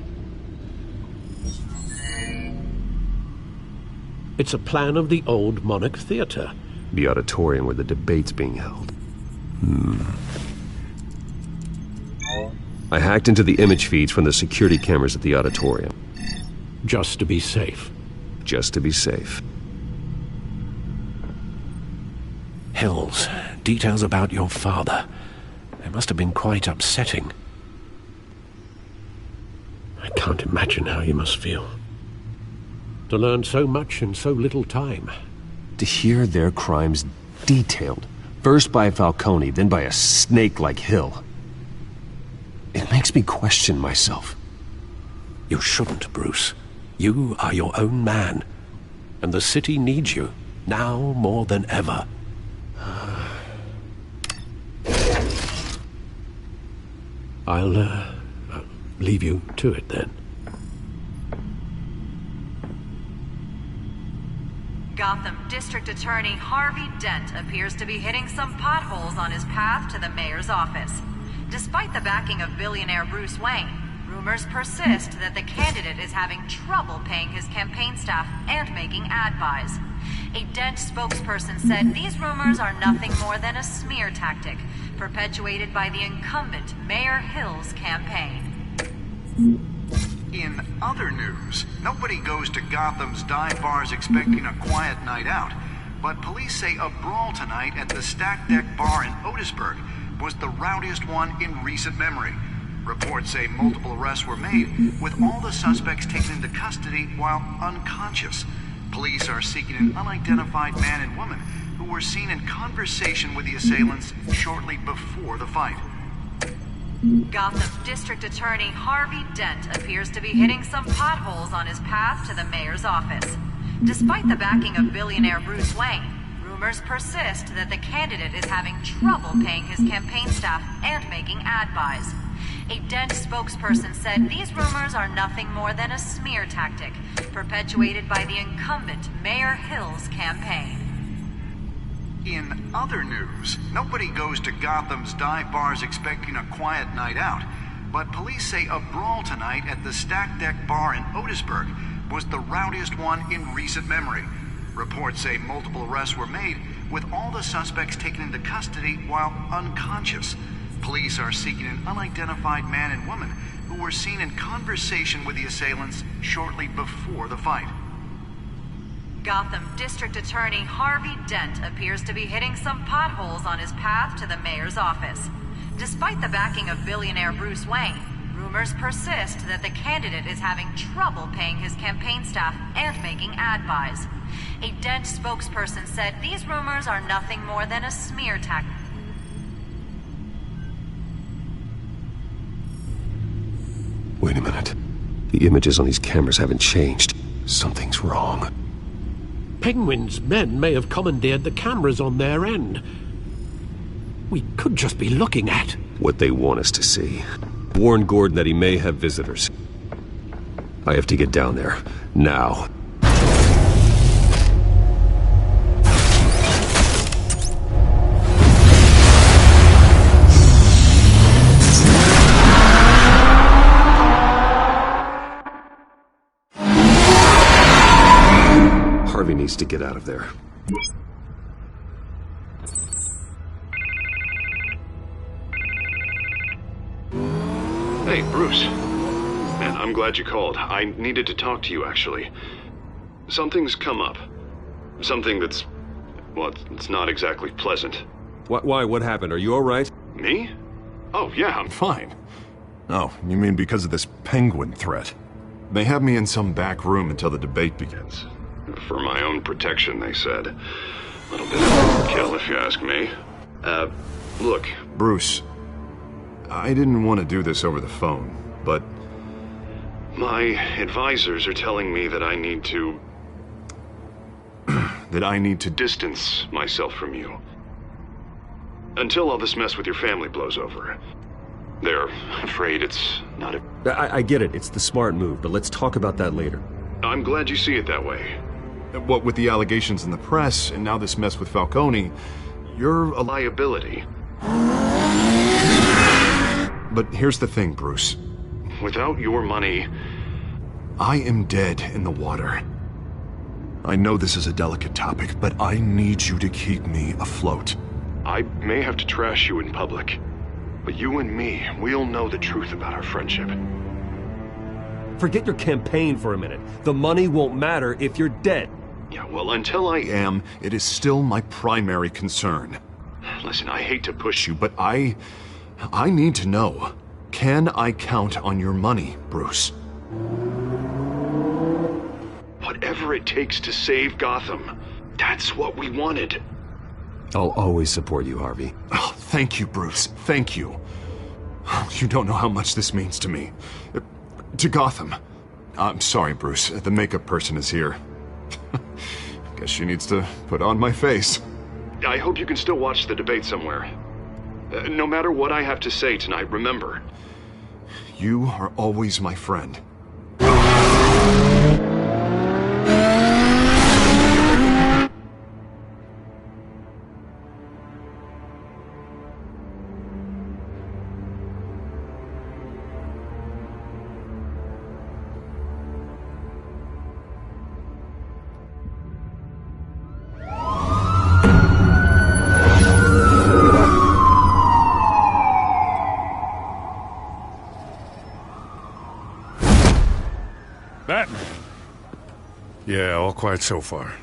It's a plan of the old Monarch Theatre. The auditorium where the debate's being held. I hacked into the image feeds from the security cameras at the auditorium. Just to be safe. Just to be safe. Hills, details about your father. They must have been quite upsetting. I can't imagine how you must feel. To learn so much in so little time. To hear their crimes detailed, first by Falcone, then by a snake like Hill. It makes me question myself. You shouldn't, Bruce. You are your own man. And the city needs you, now more than ever. I'll leave you to it then. Gotham District Attorney Harvey Dent appears to be hitting some potholes on his path to the mayor's office. Despite the backing of billionaire Bruce Wayne, rumors persist that the candidate is having trouble paying his campaign staff and making ad buys. A Dent spokesperson said these rumors are nothing more than a smear tactic, perpetuated by the incumbent Mayor Hill's campaign. In other news, nobody goes to Gotham's dive bars expecting a quiet night out, but police say a brawl tonight at the Stack Deck Bar in Otisburg was the rowdiest one in recent memory. Reports say multiple arrests were made, with all the suspects taken into custody while unconscious. Police are seeking an unidentified man and woman who were seen in conversation with the assailants shortly before the fight. Gotham District Attorney Harvey Dent appears to be hitting some potholes on his path to the mayor's office. Despite the backing of billionaire Bruce Wayne, rumors persist that the candidate is having trouble paying his campaign staff and making ad buys. A Dent spokesperson said these rumors are nothing more than a smear tactic, perpetuated by the incumbent Mayor Hill's campaign. In other news, nobody goes to Gotham's dive bars expecting a quiet night out, but police say a brawl tonight at the Stack Deck Bar in Otisburg was the rowdiest one in recent memory. Reports say multiple arrests were made, with all the suspects taken into custody while unconscious. Police are seeking an unidentified man and woman who were seen in conversation with the assailants shortly before the fight. Gotham District Attorney Harvey Dent appears to be hitting some potholes on his path to the mayor's office. Despite the backing of billionaire Bruce Wayne, rumors persist that the candidate is having trouble paying his campaign staff and making ad buys. A Dent spokesperson said these rumors are nothing more than a smear tactic. Wait a minute. The images on these cameras haven't changed. Something's wrong. Penguin's men may have commandeered the cameras on their end. We could just be looking at what they want us to see. Warn Gordon that he may have visitors. I have to get down there. Now. Harvey needs to get out of there. Hey, Bruce. Man, I'm glad you called. I needed to talk to you, actually. Something's come up. Something that's... well, it's not exactly pleasant. Why? What happened? Are you alright? Me? Oh, yeah, I'm fine. Oh, you mean because of this penguin threat? They have me in some back room until the debate begins. For my own protection, they said. A little bit of overkill, if you ask me. Look, Bruce, I didn't want to do this over the phone, but my advisors are telling me that I need to... that I need to distance myself from you. Until all this mess with your family blows over. They're afraid it's not a... I get it. It's the smart move, but let's talk about that later. I'm glad you see it that way. What with the allegations in the press, and now this mess with Falcone, you're a liability. But here's the thing, Bruce. Without your money, I am dead in the water. I know this is a delicate topic, but I need you to keep me afloat. I may have to trash you in public, but you and me, we'll know the truth about our friendship. Forget your campaign for a minute. The money won't matter if you're dead. Yeah, well, until I am, it is still my primary concern. Listen, I hate to push you, but I need to know. Can I count on your money, Bruce? Whatever it takes to save Gotham, that's what we wanted. I'll always support you, Harvey. Oh, thank you, Bruce. Thank you. You don't know how much this means to me. To Gotham. I'm sorry, Bruce. The makeup person is here. Guess she needs to put on my face. I hope you can still watch the debate somewhere. No matter what I have to say tonight, remember, you are always my friend. Yeah, all quiet so far.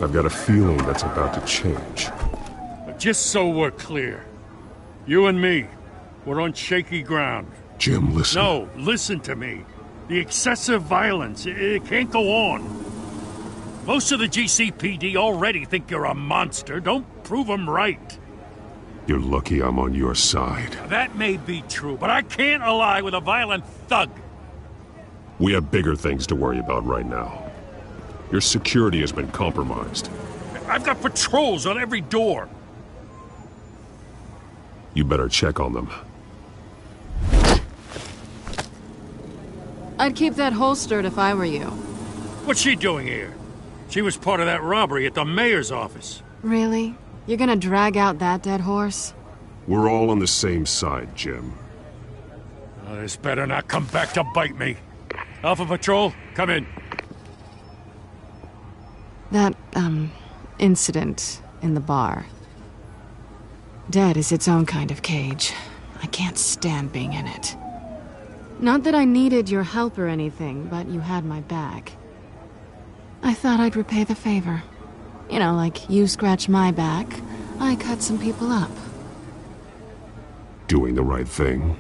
I've got a feeling that's about to change. Just so we're clear, you and me, we're on shaky ground. Jim, listen. No, listen to me. The excessive violence, it can't go on. Most of the GCPD already think you're a monster. Don't prove them right. You're lucky I'm on your side. That may be true, but I can't ally with a violent thug. We have bigger things to worry about right now. Your security has been compromised. I've got patrols on every door. You better check on them. I'd keep that holstered if I were you. What's she doing here? She was part of that robbery at the mayor's office. Really? You're gonna drag out that dead horse? We're all on the same side, Jim. This better not come back to bite me. Alpha Patrol, come in. That, incident in the bar. Dead is its own kind of cage. I can't stand being in it. Not that I needed your help or anything, but you had my back. I thought I'd repay the favor. You know, like you scratch my back, I cut some people up. Doing the right thing.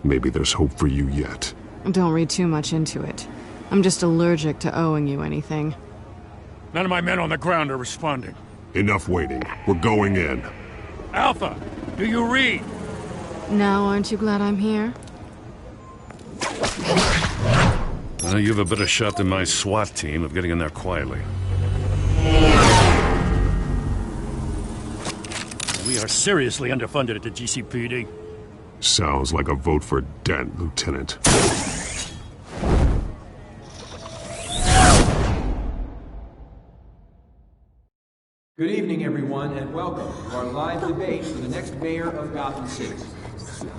Maybe there's hope for you yet. Don't read too much into it. I'm just allergic to owing you anything. None of my men on the ground are responding. Enough waiting. We're going in. Alpha, do you read? Now aren't you glad I'm here? You have a better shot than my SWAT team of getting in there quietly. We are seriously underfunded at the GCPD. Sounds like a vote for Dent, Lieutenant. Good evening, everyone, and welcome to our live debate for the next mayor of Gotham City.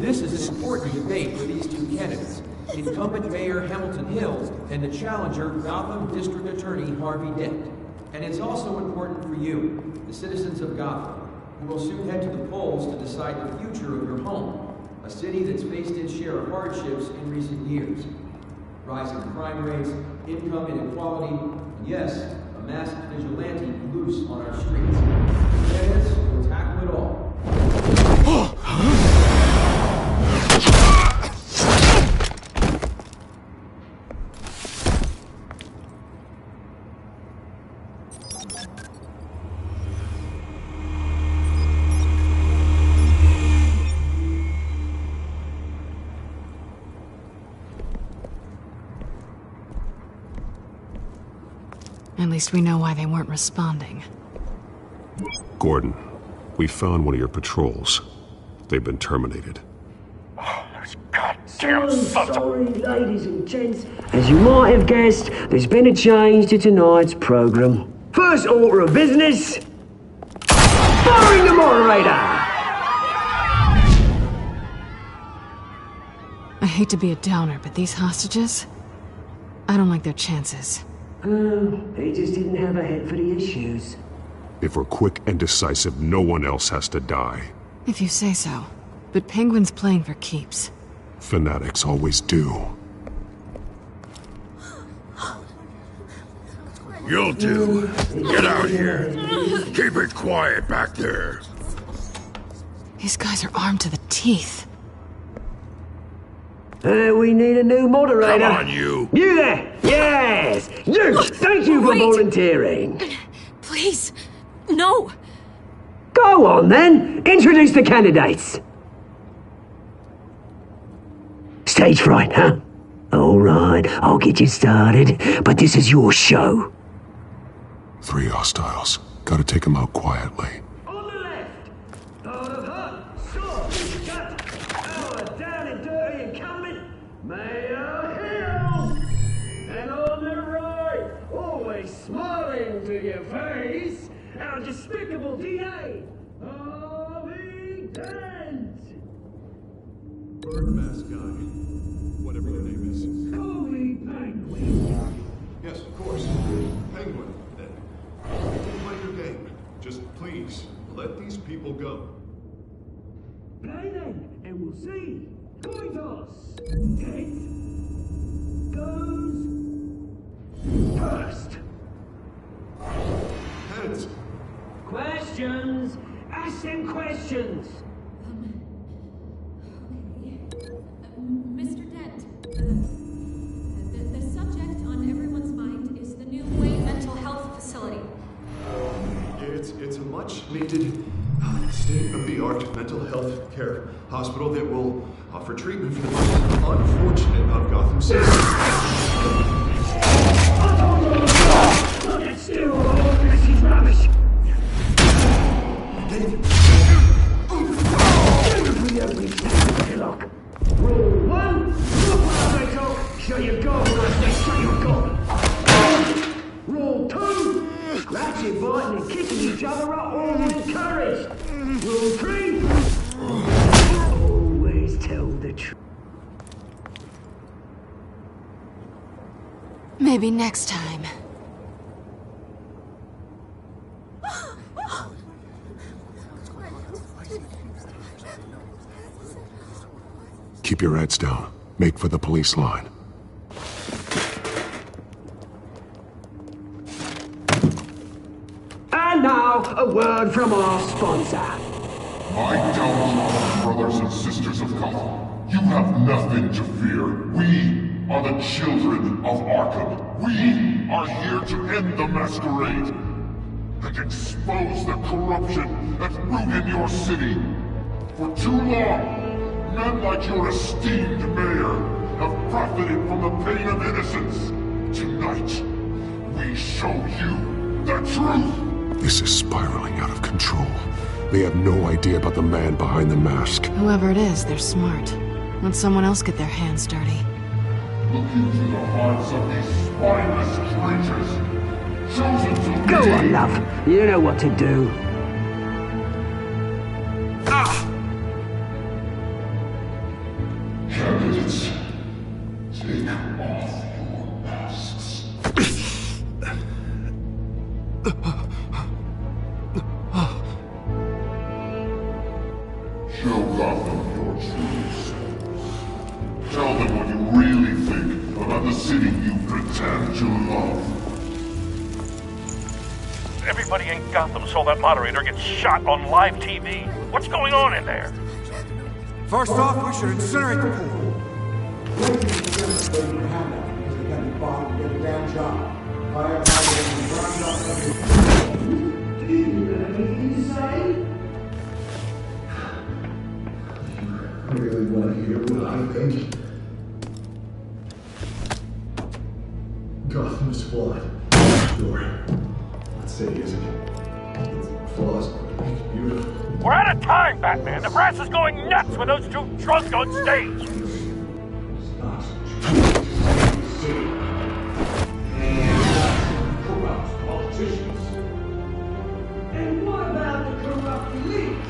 This is an important debate for these two candidates, incumbent Mayor Hamilton Hill and the challenger, Gotham District Attorney Harvey Dent. And it's also important for you, the citizens of Gotham, who will soon head to the polls to decide the future of your home, a city that's faced its share of hardships in recent years. Rising crime rates, income inequality, and yes, a masked vigilante loose on our streets. Candidates will tackle it all. At least we know why they weren't responding. Gordon, we found one of your patrols. They've been terminated. So sorry, ladies and gents. As you might have guessed, there's been a change to tonight's program. First order of business, firing the moderator! I hate to be a downer, but these hostages... I don't like their chances. He just didn't have a head for the issues. If we're quick and decisive, no one else has to die. If you say so. But Penguin's playing for keeps. Fanatics always do. You'll do. Get out here. Keep it quiet back there. These guys are armed to the teeth. We need a new moderator. Come on, you. You there! Yes! You! Thank you for volunteering. Please, no. Go on, then. Introduce the candidates. Stage fright, huh? All right, I'll get you started, but this is your show. 3 hostiles. Gotta take them out quietly. On the left, part of Hut, Sword, Gut, our down and dirty incumbent, Mayor Hill. And on the right, always smiling to your face, our despicable DA, Harvey Dent. Bird mask guy. Whatever your name is. Call me Penguin. Yes, of course. Penguin, then. Don't play your game. Just please, let these people go. Play then, and we'll see. Coin toss. Heads goes first. Heads. Questions. Ask them questions. Mr. Dent, the subject on everyone's mind is the new Wayne Mental Health Facility. It's a much-needed, state-of-the-art mental health care hospital that will offer treatment for the most unfortunate of Gotham City. Look at still all this is rubbish. Look. Rule 1, look when I talk, show your goal when I say show your goal. Rule 2, that's inviting and kicking each other up all encouraged. Rule 3, always tell the truth. Maybe next time. Keep your heads down. Make for the police line. And now, a word from our sponsor. My downtrodden brothers and sisters of Gotham, you have nothing to fear. We are the children of Arkham. We are here to end the masquerade and expose the corruption that's rooted your city. For too long, men like your esteemed mayor have profited from the pain of innocence. Tonight, we show you the truth. This is spiraling out of control. They have no idea about the man behind the mask. Whoever it is, they're smart. Let someone else get their hands dirty. Look into the hearts of these spineless creatures, chosen to Go on, love. You know what to do. Candidates, take off your masks. Show Gotham your true selves. Tell them what you really think about the city you pretend to love. Everybody in Gotham saw that moderator get shot on live TV. What's going on in there? First off, we should incinerate the pool. I really want to hear what I think. Gotham is flawed. Sure. Let's say it isn't. Its flaws make it beautiful. We're out of time, Batman. The brass is going nuts with those two drunks on stage. Corrupt politicians. And what about the corrupt elite?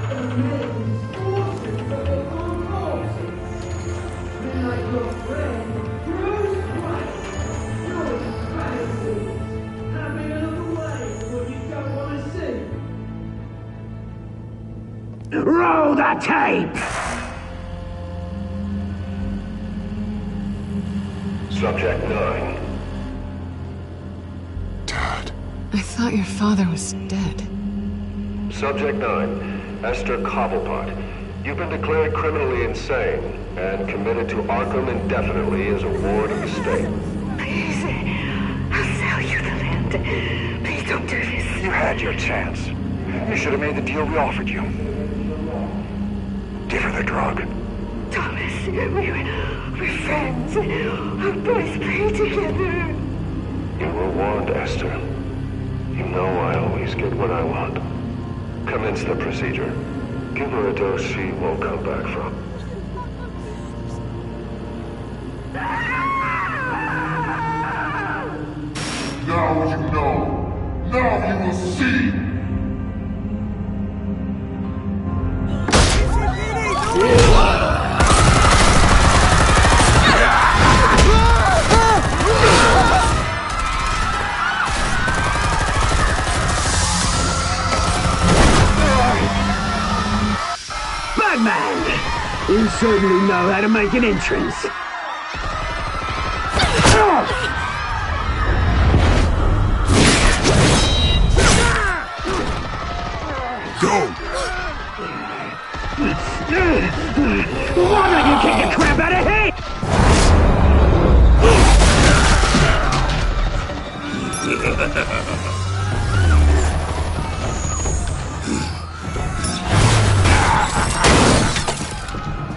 The men forces of the corrupt. like your friend, Bruce Wayne. You're crazy. Having a look away what you don't want to see. Roll the tape! Subject 9. I thought your father was dead. Subject 9, Esther Cobblepot. You've been declared criminally insane and committed to Arkham indefinitely as a ward of the state. Please, I'll sell you the land. Please don't do this. You had your chance. You should have made the deal we offered you. Give her the drug. Thomas, we're friends. Our boys play together. You were warned, Esther. You know I always get what I want. Commence the procedure. Give her a dose she won't come back from. Now you know. Now you will see. Batman! You certainly know how to make an entrance. Go! Why don't you kick the crap out of him?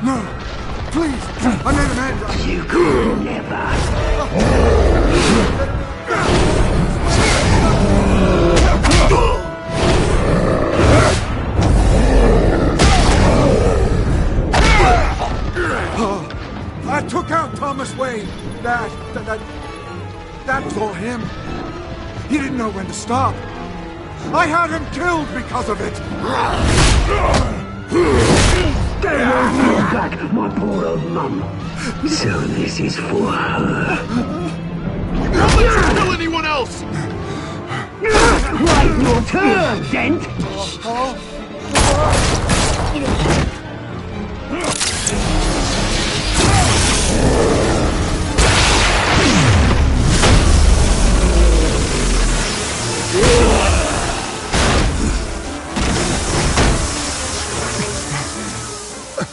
No! Please! I made an end! You could never! I took out Thomas Wayne. That was all him. He didn't know when to stop. I had him killed because of it. They won't bring back my poor old mum. So this is for her. Don't let you kill anyone else! Wait your turn, Dent!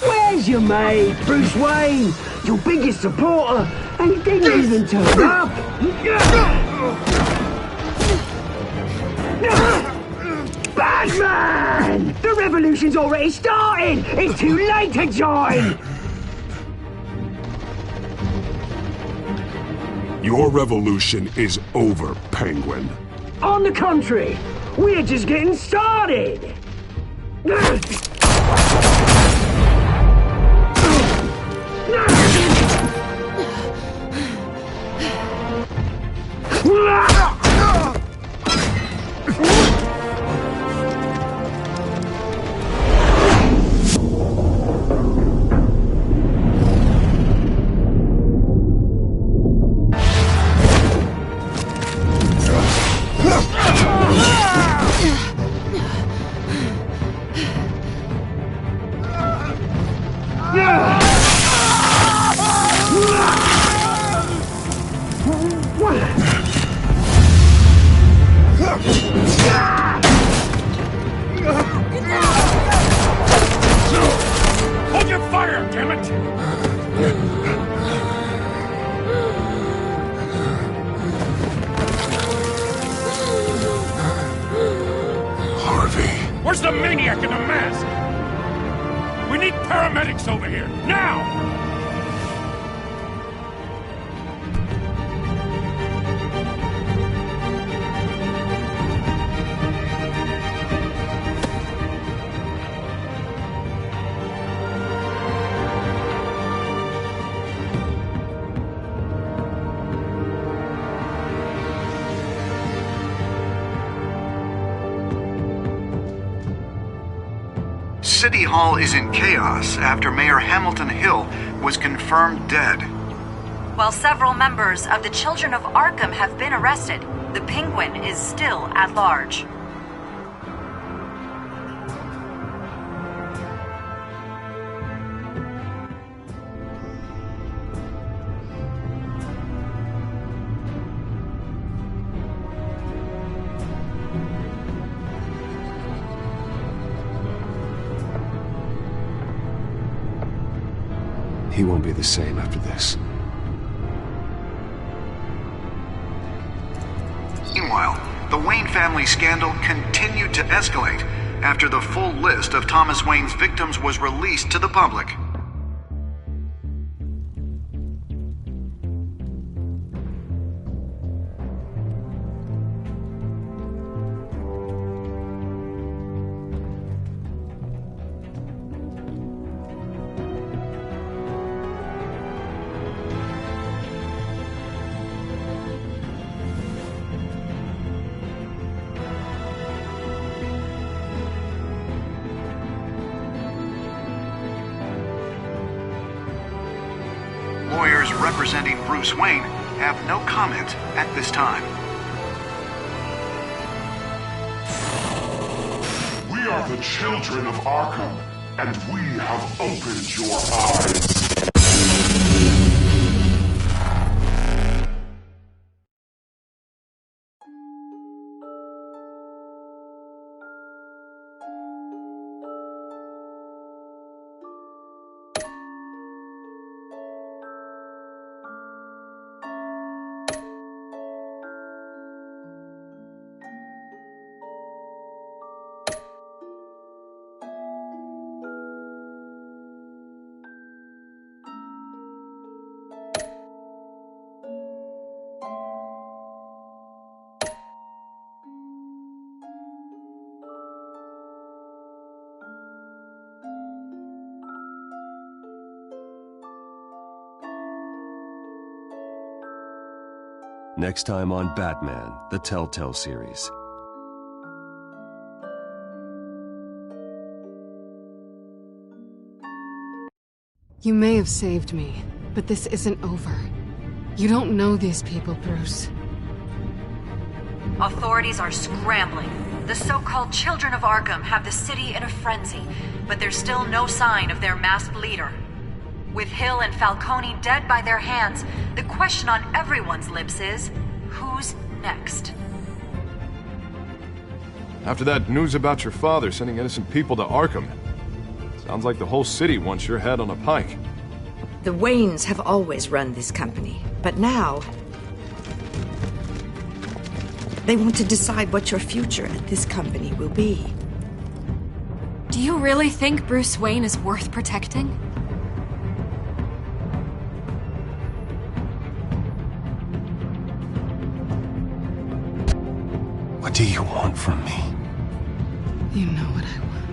Where's your mate, Bruce Wayne? Your biggest supporter, and he didn't even turn up! Batman! The revolution's already started! It's too late to join! Your revolution is over, Penguin. On the contrary, we're just getting started! Hold your fire, damn it! Harvey. Where's the maniac in the mask? We need paramedics over here, now! City Hall is in chaos after Mayor Hamilton Hill was confirmed dead. While several members of the Children of Arkham have been arrested, the Penguin is still at large. He won't be the same after this. Meanwhile, the Wayne family scandal continued to escalate after the full list of Thomas Wayne's victims was released to the public. Lawyers representing Bruce Wayne have no comment at this time. We are the children of Arkham, and we have opened your eyes. Next time on Batman, the Telltale series. You may have saved me, but this isn't over. You don't know these people, Bruce. Authorities are scrambling. The so-called Children of Arkham have the city in a frenzy, but there's still no sign of their masked leader. With Hill and Falcone dead by their hands, the question on everyone's lips is, who's next? After that news about your father sending innocent people to Arkham, sounds like the whole city wants your head on a pike. The Waynes have always run this company, but now they want to decide what your future at this company will be. Do you really think Bruce Wayne is worth protecting? What do you want from me? You know what I want.